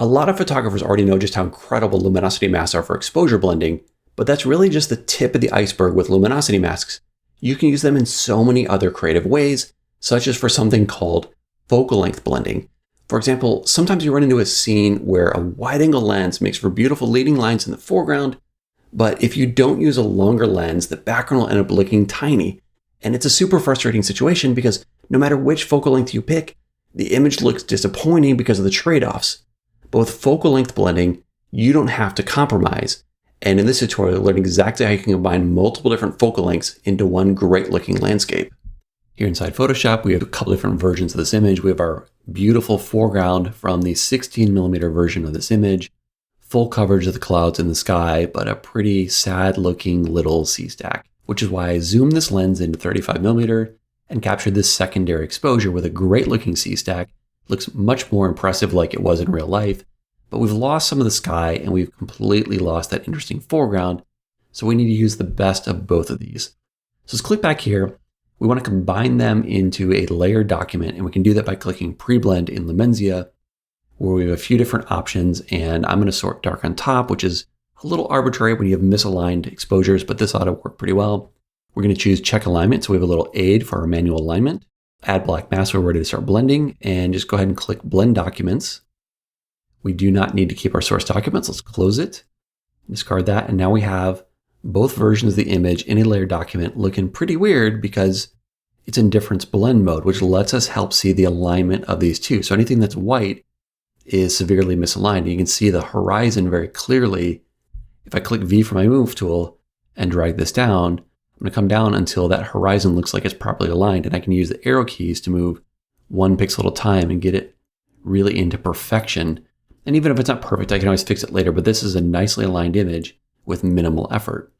A lot of photographers already know just how incredible luminosity masks are for exposure blending, but that's really just the tip of the iceberg with luminosity masks. You can use them in so many other creative ways, such as for something called focal length blending. For example, sometimes you run into a scene where a wide angle lens makes for beautiful leading lines in the foreground, but if you don't use a longer lens, the background will end up looking tiny. And it's a super frustrating situation because no matter which focal length you pick, the image looks disappointing because of the trade-offs. But with focal length blending, you don't have to compromise. And in this tutorial, you'll learn exactly how you can combine multiple different focal lengths into one great looking landscape. Here inside Photoshop, we have a couple different versions of this image. We have our beautiful foreground from the 16mm version of this image, full coverage of the clouds in the sky, but a pretty sad looking little sea stack, which is why I zoomed this lens into 35mm and captured this secondary exposure with a great looking sea stack. Looks much more impressive like it was in real life, but we've lost some of the sky and we've completely lost that interesting foreground. So we need to use the best of both of these. So let's click back here. We want to combine them into a layered document, and we can do that by clicking pre-blend in Luminosity, where we have a few different options, and I'm going to sort dark on top, which is a little arbitrary when you have misaligned exposures, but this ought to work pretty well. We're going to choose check alignment, so we have a little aid for our manual alignment. Add black mask, we're ready to start blending, and just go ahead and click blend documents. We do not need to keep our source documents. Let's close it, discard that, and now we have both versions of the image in a layered document looking pretty weird because it's in difference blend mode, which lets us help see the alignment of these two. So anything that's white is severely misaligned. You can see the horizon very clearly. If I click V for my move tool and drag this down, I'm going to come down until that horizon looks like it's properly aligned, and I can use the arrow keys to move one pixel at a time and get it really into perfection. And even if it's not perfect, I can always fix it later, but this is a nicely aligned image with minimal effort.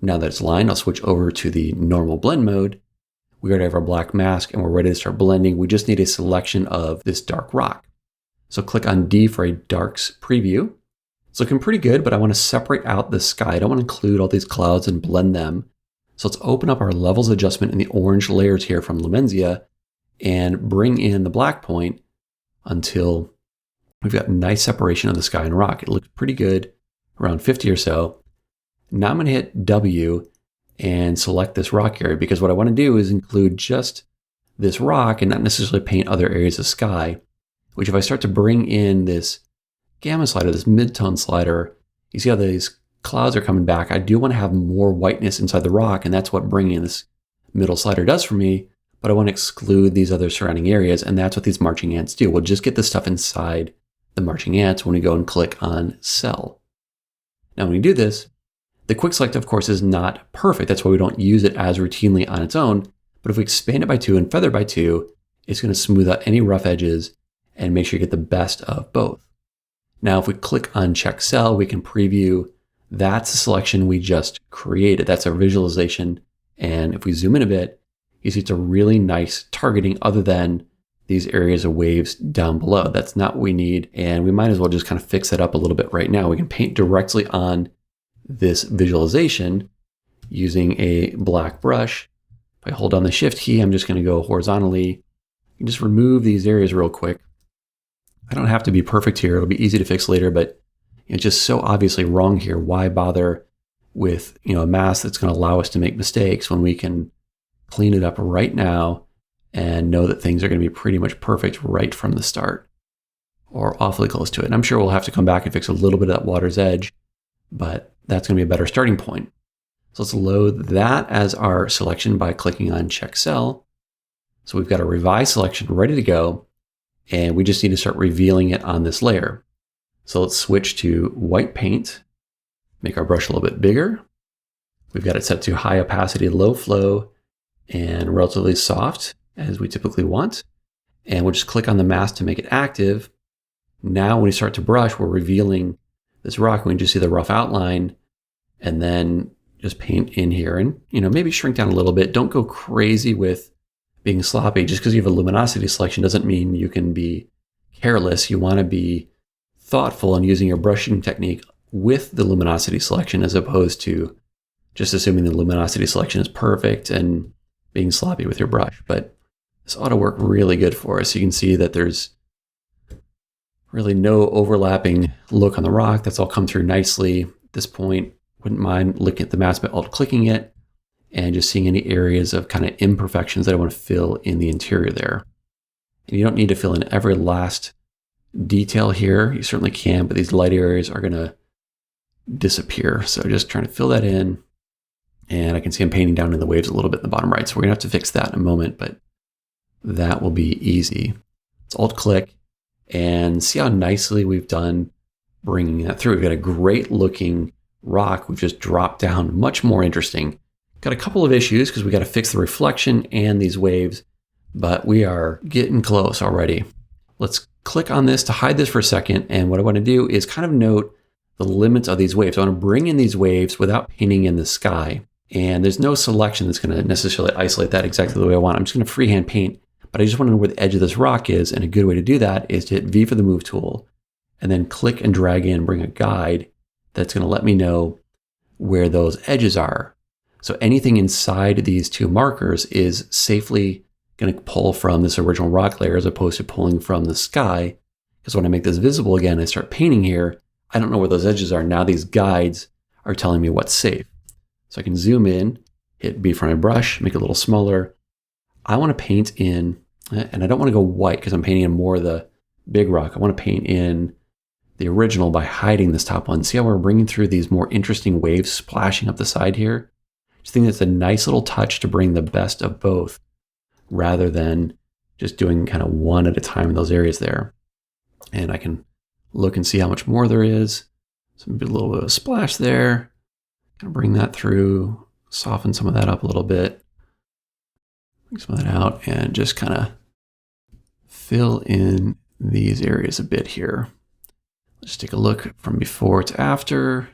Now that it's aligned, I'll switch over to the normal blend mode. We already have our black mask and we're ready to start blending. We just need a selection of this dark rock. So click on D for a darks preview. It's looking pretty good, but I want to separate out the sky. I don't want to include all these clouds and blend them. So let's open up our levels adjustment in the orange layers here from Luminosity and bring in the black point until we've got nice separation of the sky and rock. It looks pretty good, around 50 or so. Now I'm going to hit W and select this rock area because what I want to do is include just this rock and not necessarily paint other areas of sky, which if I start to bring in this gamma slider, this mid-tone slider, you see how these clouds are coming back. I do want to have more whiteness inside the rock, and that's what bringing in this middle slider does for me, but I want to exclude these other surrounding areas, and that's what these marching ants do. We'll just get the stuff inside the marching ants when we go and click on Cell. Now when we do this, the quick select, of course, is not perfect. That's why we don't use it as routinely on its own, but if we expand it by 2 and feather by 2, it's going to smooth out any rough edges and make sure you get the best of both. Now if we click on Check Cell, we can preview. That's the selection we just created. That's our visualization. And if we zoom in a bit, you see it's a really nice targeting other than these areas of waves down below. That's not what we need. And we might as well just kind of fix it up a little bit right now. We can paint directly on this visualization using a black brush. If I hold down the Shift key, I'm just going to go horizontally. You can just remove these areas real quick. I don't have to be perfect here. It'll be easy to fix later, but it's just so obviously wrong here. Why bother with a mask that's going to allow us to make mistakes when we can clean it up right now and know that things are going to be pretty much perfect right from the start or awfully close to it. And I'm sure we'll have to come back and fix a little bit of that water's edge, but that's going to be a better starting point. So let's load that as our selection by clicking on Check Cell. So we've got a revised selection ready to go, and we just need to start revealing it on this layer. So let's switch to white paint, make our brush a little bit bigger. We've got it set to high opacity, low flow, and relatively soft as we typically want. And we'll just click on the mask to make it active. Now when we start to brush, we're revealing this rock. We can just see the rough outline and then just paint in here and, maybe shrink down a little bit. Don't go crazy with being sloppy. Just because you have a luminosity selection doesn't mean you can be careless. You want to be thoughtful in using your brushing technique with the luminosity selection as opposed to just assuming the luminosity selection is perfect and being sloppy with your brush. But this ought to work really good for us. You can see that there's Really no overlapping look on the rock. That's all come through nicely. At this point, wouldn't mind looking at the mask by alt-clicking it and just seeing any areas of kind of imperfections that I want to fill in the interior there. And you don't need to fill in every last detail here. You certainly can, but these light areas are going to disappear. So just trying to fill that in. And I can see I'm painting down in the waves a little bit in the bottom right. So we're going to have to fix that in a moment, but that will be easy. Let's alt-click and see how nicely we've done bringing that through. We've got a great looking rock. We've just dropped down, much more interesting. Got a couple of issues because we got to fix the reflection and these waves, but we are getting close already. Let's click on this to hide this for a second. And what I want to do is kind of note the limits of these waves. I want to bring in these waves without painting in the sky. And there's no selection that's going to necessarily isolate that exactly the way I want. I'm just going to freehand paint, but I just want to know where the edge of this rock is. And a good way to do that is to hit V for the move tool and then click and drag in, bring a guide that's going to let me know where those edges are. So anything inside these two markers is safely going to pull from this original rock layer as opposed to pulling from the sky. Because when I make this visible again, I start painting here, I don't know where those edges are. Now these guides are telling me what's safe. So I can zoom in, hit B for my brush, make it a little smaller. I want to paint in, and I don't want to go white because I'm painting in more of the big rock. I want to paint in the original by hiding this top one. See how we're bringing through these more interesting waves splashing up the side here? I just think that's a nice little touch to bring the best of both rather than just doing kind of one at a time in those areas there. And I can look and see how much more there is. So maybe a little bit of a splash there. Kind of bring that through, soften some of that up a little bit. Bring some of that out and just kind of fill in these areas a bit here. Let's take a look from before to after.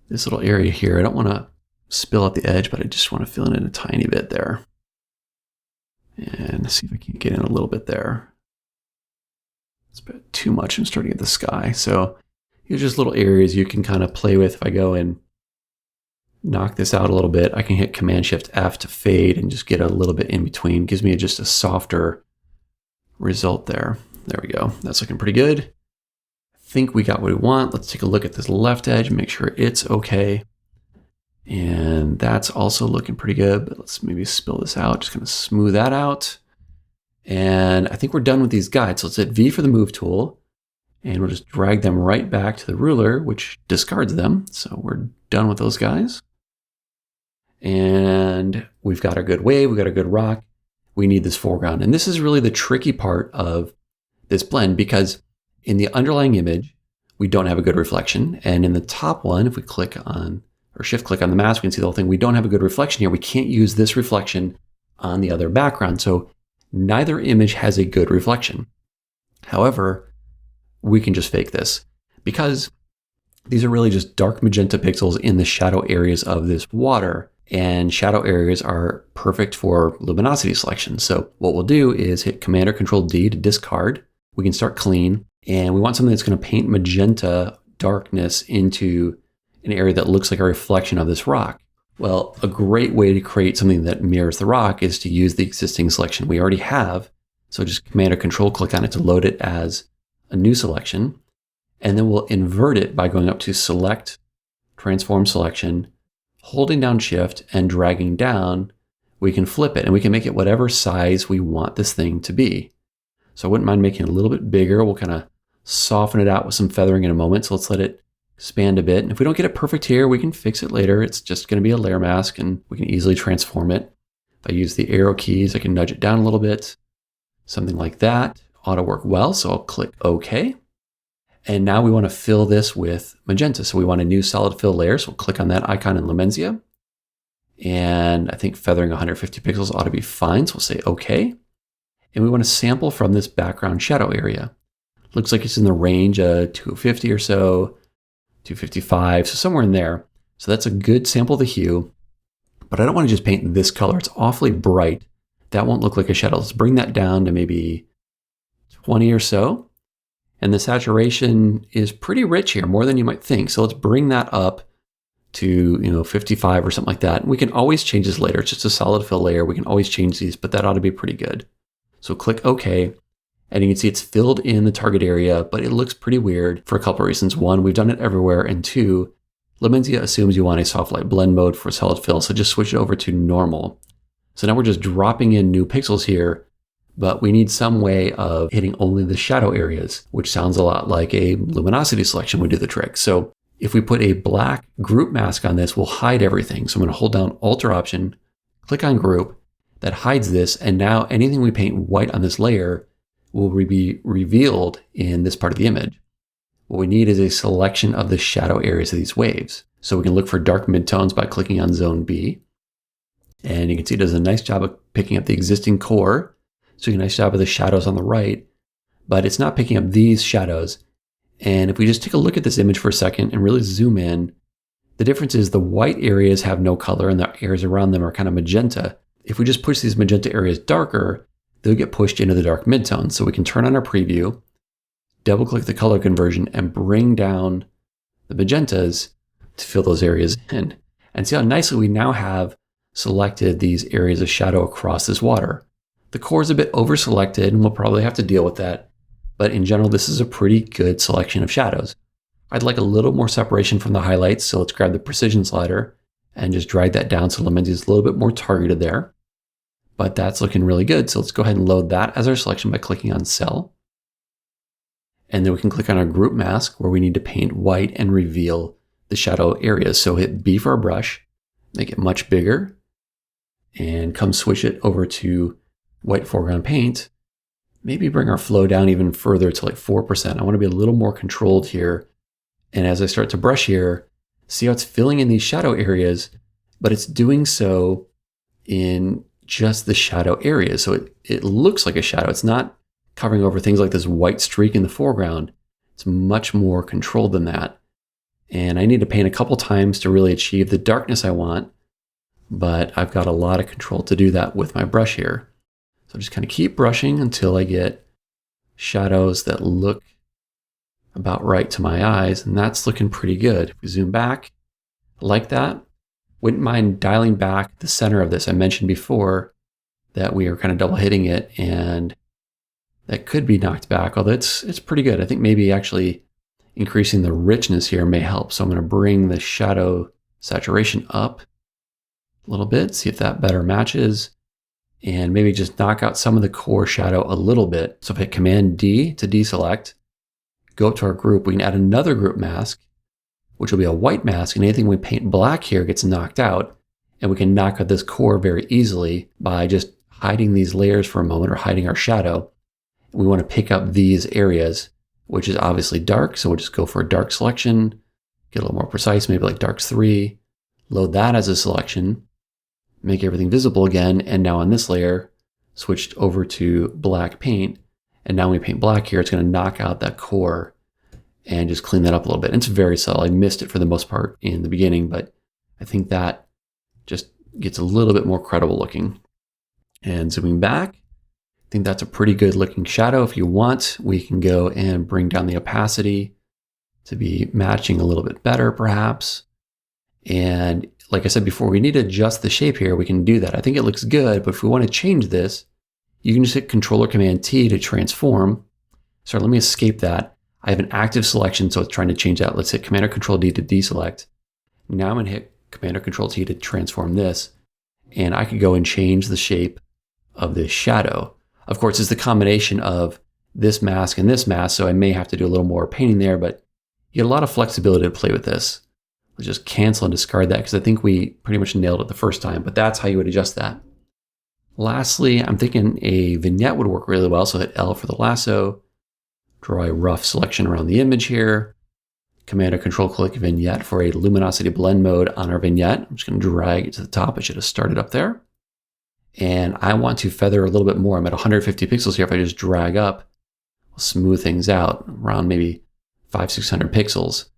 This little area here, I don't want to spill out the edge, but I just want to fill in a tiny bit there. And see if I can get in a little bit there. It's a bit too much. I'm starting at the sky. So here's just little areas you can kind of play with. If I go and knock this out a little bit, I can hit Command-Shift-F to fade and just get a little bit in between. Gives me just a softer result there. There we go. That's looking pretty good. I think we got what we want. Let's take a look at this left edge and make sure it's okay. And that's also looking pretty good, but let's maybe spill this out. Just kind of smooth that out. And I think we're done with these guides. So let's hit V for the move tool and we'll just drag them right back to the ruler, which discards them. So we're done with those guys. And we've got our good wave, we've got a good rock. We need this foreground. And this is really the tricky part of this blend because in the underlying image, we don't have a good reflection. And in the top one, if we click on or shift click on the mask, we can see the whole thing. We don't have a good reflection here. We can't use this reflection on the other background. So neither image has a good reflection. However, we can just fake this because these are really just dark magenta pixels in the shadow areas of this water. And shadow areas are perfect for luminosity selection. So what we'll do is hit Command or Control D to discard. We can start clean. And we want something that's going to paint magenta darkness into an area that looks like a reflection of this rock. Well, a great way to create something that mirrors the rock is to use the existing selection we already have. So just Command or Control click on it to load it as a new selection. And then we'll invert it by going up to Select, Transform Selection, holding down Shift and dragging down. We can flip it and we can make it whatever size we want this thing to be. So I wouldn't mind making it a little bit bigger. We'll kind of soften it out with some feathering in a moment. So let's let it expand a bit. And if we don't get it perfect here, we can fix it later. It's just going to be a layer mask and we can easily transform it. If I use the arrow keys, I can nudge it down a little bit. Something like that ought to work well. So I'll click OK. And now we want to fill this with magenta. So we want a new solid fill layer. So we'll click on that icon in Lumenzia. And I think feathering 150 pixels ought to be fine. So we'll say OK. And we want to sample from this background shadow area. Looks like it's in the range of 250 or so, 255, so somewhere in there. So that's a good sample of the hue. But I don't want to just paint this color. It's awfully bright. That won't look like a shadow. Let's bring that down to maybe 20 or so. And the saturation is pretty rich here, more than you might think. So let's bring that up to 55 or something like that. And we can always change this later. It's just a solid fill layer. We can always change these, but that ought to be pretty good. So click OK. And you can see it's filled in the target area, but it looks pretty weird for a couple of reasons. One, we've done it everywhere. And two, Luminosity assumes you want a soft light blend mode for solid fill. So just switch it over to normal. So now we're just dropping in new pixels here, but we need some way of hitting only the shadow areas, which sounds a lot like a luminosity selection would do the trick. So if we put a black group mask on this, we'll hide everything. So I'm going to hold down Alt or Option, click on group, that hides this. And now anything we paint white on this layer will be revealed in this part of the image. What we need is a selection of the shadow areas of these waves. So we can look for dark midtones by clicking on Zone B. And you can see it does a nice job of picking up the existing core. So you get a nice job of the shadows on the right, but it's not picking up these shadows. And if we just take a look at this image for a second and really zoom in, the difference is the white areas have no color and the areas around them are kind of magenta. If we just push these magenta areas darker, they'll get pushed into the dark midtones. So we can turn on our preview, double click the color conversion and bring down the magentas to fill those areas in. And see how nicely we now have selected these areas of shadow across this water. The core is a bit over selected and we'll probably have to deal with that. But in general, this is a pretty good selection of shadows. I'd like a little more separation from the highlights. So let's grab the precision slider and just drag that down so Luminosity is a little bit more targeted there. But that's looking really good. So let's go ahead and load that as our selection by clicking on Cell. And then we can click on our group mask where we need to paint white and reveal the shadow areas. So hit B for our brush, make it much bigger, and come switch it over to white foreground paint. Maybe bring our flow down even further to like 4%. I want to be a little more controlled here. And as I start to brush here, see how it's filling in these shadow areas, but it's doing so in just the shadow areas. So it looks like a shadow. It's not covering over things like this white streak in the foreground. It's much more controlled than that. And I need to paint a couple times to really achieve the darkness I want, but I've got a lot of control to do that with my brush here. So just kind of keep brushing until I get shadows that look about right to my eyes, and that's looking pretty good. If we zoom back, like that, wouldn't mind dialing back the center of this. I mentioned before that we are kind of double hitting it, and that could be knocked back, although it's pretty good. I think maybe actually increasing the richness here may help. So I'm going to bring the shadow saturation up a little bit, see if that better matches, and maybe just knock out some of the core shadow a little bit. So if I hit Command D to deselect, go up to our group, we can add another group mask, which will be a white mask, and anything we paint black here gets knocked out, and we can knock out this core very easily by just hiding these layers for a moment or hiding our shadow. We want to pick up these areas, which is obviously dark, so we'll just go for a dark selection, get a little more precise, maybe like darks 3, load that as a selection, make everything visible again, and now on this layer, switched over to black paint, and now when we paint black here, it's going to knock out that core and just clean that up a little bit. And it's very subtle. I missed it for the most part in the beginning, but I think that just gets a little bit more credible looking. And zooming back, I think that's a pretty good looking shadow. If you want, we can go and bring down the opacity to be matching a little bit better, perhaps. And like I said before, we need to adjust the shape here. We can do that. I think it looks good, but if we want to change this, you can just hit Control or Command T to transform. So let me escape that. I have an active selection, so it's trying to change that. Let's hit Command or Control D to deselect. Now I'm going to hit Command or Control T to transform this. And I could go and change the shape of this shadow. Of course, it's the combination of this mask and this mask, so I may have to do a little more painting there, but you get a lot of flexibility to play with this. Let's just cancel and discard that because I think we pretty much nailed it the first time, but that's how you would adjust that. Lastly, I'm thinking a vignette would work really well, so hit L for the lasso, draw a rough selection around the image here, Command or Control click vignette for a luminosity blend mode on our vignette. I'm just going to drag it to the top. It should have started up there. And I want to feather a little bit more. I'm at 150 pixels here. If I just drag up, we'll smooth things out around maybe 500-600 pixels.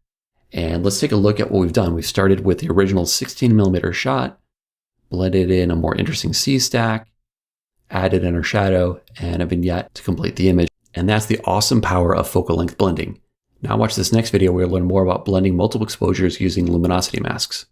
And let's take a look at what we've done. We've started with the original 16mm shot, blended in a more interesting C stack, added in our shadow and a vignette to complete the image. And that's the awesome power of focal length blending. Now watch this next video where we'll learn more about blending multiple exposures using luminosity masks.